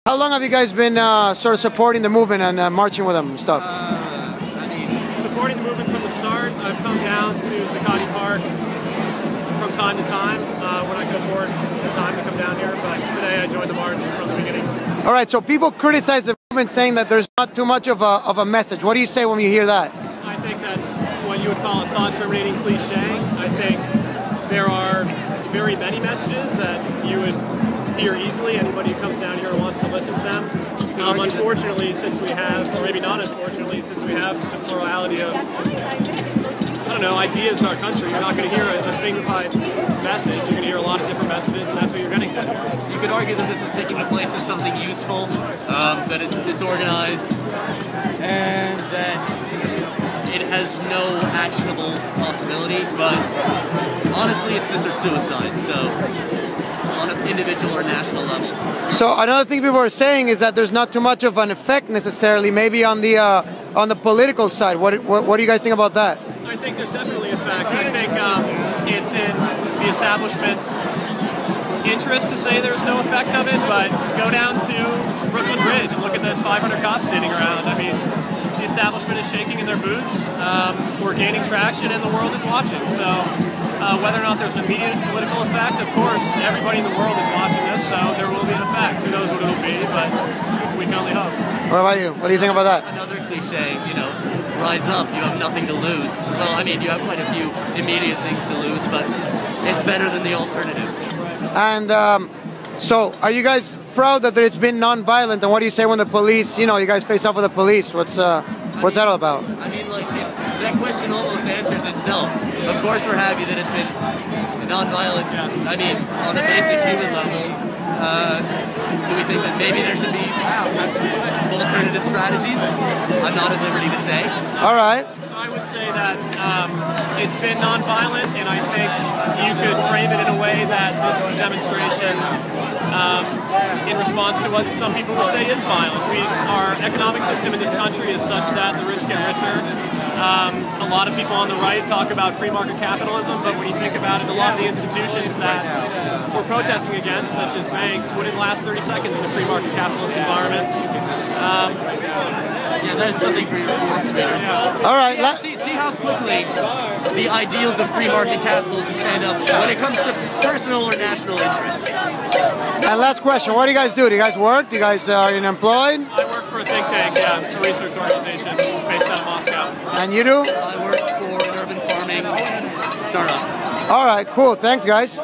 How long have you guys been sort of supporting the movement and marching with them and stuff? I mean, supporting the movement from the start. I've come down to Zuccotti Park from time to time when I can afford the time to come down here, but today I joined the march from the beginning. All right, so people criticize the movement saying that there's not too much of a message. What do you say when you hear that? I think that's what you would call a thought-terminating cliche. I think there are very many messages that you would hear easily. Anybody who comes down here wants to listen to them. Unfortunately, since we have, or maybe not unfortunately, since we have such a plurality of, I don't know, ideas in our country, you're not going to hear a signified message. You're going to hear a lot of different messages, and that's what you're getting at. You could argue that this is taking the place of something useful, that it's disorganized, and that it has no actionable possibility, but honestly, it's this or suicide, so on an individual or national level. So another thing people are saying is that there's not too much of an effect necessarily, maybe on the political side. What do you guys think about that? I think there's definitely effect. I think it's in the establishment's interest to say there's no effect of it, but go down to Brooklyn Bridge and look at the 500 cops standing around. I mean, the establishment is shaking in their boots. We're gaining traction and the world is watching. So whether or not there's an immediate political effect, of course, everybody in the world is watching this, so there will be an effect. Who knows what it'll be, but we can only hope. What about you? What do you think about that? Another cliche, rise up, you have nothing to lose. Well, I mean, you have quite a few immediate things to lose, but it's better than the alternative. And so, are you guys proud that it's been non-violent? And what do you say when the police, you guys face off with the police? What's that all about? I mean, that question almost answers itself. Of course, we're happy that it's been non-violent. I mean, on a basic human level, do we think that maybe there should be alternative strategies? I'm not at liberty to say. All right. I would say that it's been non-violent, and I think you could frame it in a way that this is a demonstration in response to what some people would say is violent. Our economic system in this country is such that the rich get richer. A lot of people on the right talk about free market capitalism, but when you think about it, a lot of the institutions that we're protesting against, such as banks, wouldn't last 30 seconds in a free market capitalist environment. Yeah, that is something for your Forbes readers. All right. See how quickly the ideals of free market capitalism stand up when it comes to personal or national interests. And last question, what do you guys do? Do you guys work? Do you guys are unemployed? I work for a think tank, it's a research organization based out of Moscow. And you do? I work for an urban farming startup. All right, cool. Thanks, guys.